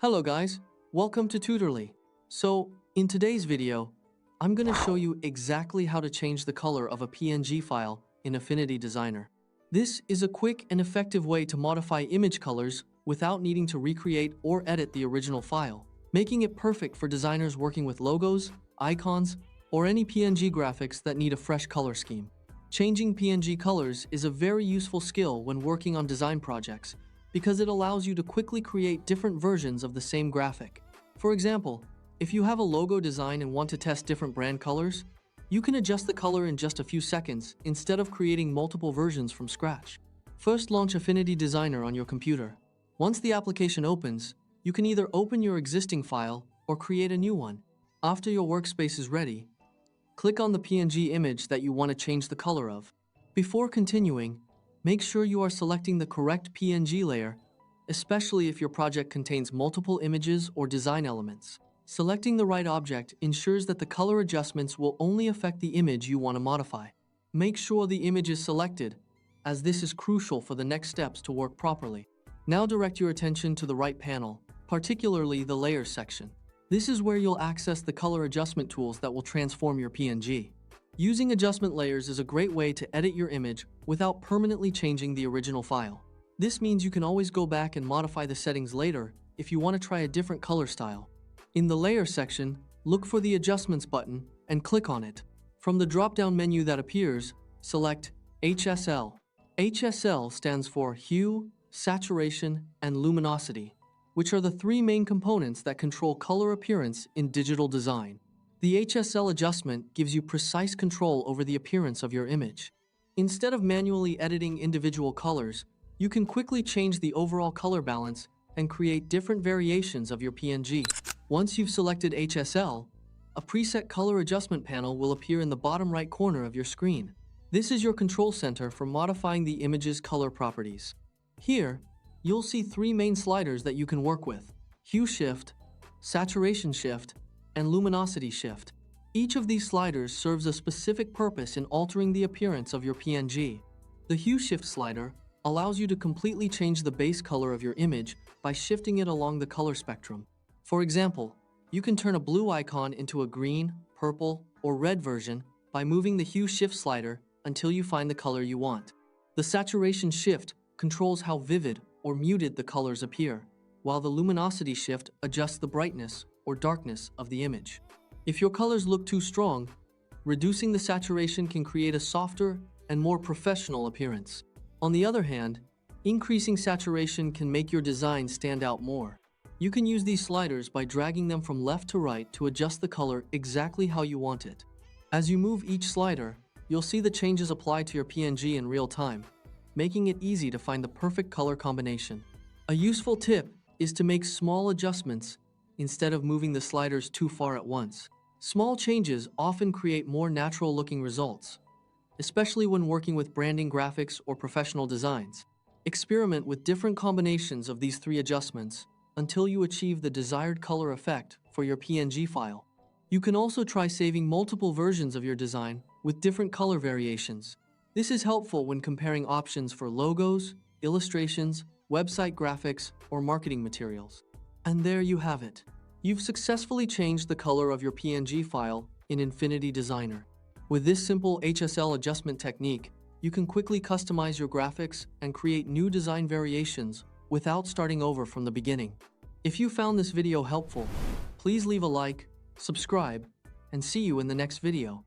Hello guys, welcome to Tutorly. So, in today's video, I'm going to show you exactly how to change the color of a PNG file in Affinity Designer. This is a quick and effective way to modify image colors without needing to recreate or edit the original file, making it perfect for designers working with logos, icons, or any PNG graphics that need a fresh color scheme. Changing PNG colors is a very useful skill when working on design projects, because it allows you to quickly create different versions of the same graphic. For example, if you have a logo design and want to test different brand colors, you can adjust the color in just a few seconds instead of creating multiple versions from scratch. First, launch Affinity Designer on your computer. Once the application opens, you can either open your existing file or create a new one. After your workspace is ready, click on the PNG image that you want to change the color of. Before continuing, make sure you are selecting the correct PNG layer, especially if your project contains multiple images or design elements. Selecting the right object ensures that the color adjustments will only affect the image you want to modify. Make sure the image is selected, as this is crucial for the next steps to work properly. Now direct your attention to the right panel, particularly the Layers section. This is where you'll access the color adjustment tools that will transform your PNG. Using adjustment layers is a great way to edit your image without permanently changing the original file. This means you can always go back and modify the settings later if you want to try a different color style. In the Layers section, look for the Adjustments button and click on it. From the drop-down menu that appears, select HSL. HSL stands for Hue, Saturation, and Luminosity, which are the three main components that control color appearance in digital design. The HSL adjustment gives you precise control over the appearance of your image. Instead of manually editing individual colors, you can quickly change the overall color balance and create different variations of your PNG. Once you've selected HSL, a preset color adjustment panel will appear in the bottom right corner of your screen. This is your control center for modifying the image's color properties. Here, you'll see three main sliders that you can work with: Hue Shift, Saturation Shift, and Luminosity Shift. Each of these sliders serves a specific purpose in altering the appearance of your PNG. The Hue Shift slider allows you to completely change the base color of your image by shifting it along the color spectrum. For example, you can turn a blue icon into a green, purple, or red version by moving the Hue Shift slider until you find the color you want. The Saturation Shift controls how vivid or muted the colors appear, while the Luminosity Shift adjusts the brightness or darkness of the image. If your colors look too strong, reducing the saturation can create a softer and more professional appearance. On the other hand, increasing saturation can make your design stand out more. You can use these sliders by dragging them from left to right to adjust the color exactly how you want it. As you move each slider, you'll see the changes apply to your PNG in real time, making it easy to find the perfect color combination. A useful tip is to make small adjustments instead of moving the sliders too far at once. Small changes often create more natural-looking results, especially when working with branding graphics or professional designs. Experiment with different combinations of these three adjustments until you achieve the desired color effect for your PNG file. You can also try saving multiple versions of your design with different color variations. This is helpful when comparing options for logos, illustrations, website graphics, or marketing materials. And there you have it. You've successfully changed the color of your PNG file in Affinity Designer. With this simple HSL adjustment technique, you can quickly customize your graphics and create new design variations without starting over from the beginning. If you found this video helpful, please leave a like, subscribe, and see you in the next video.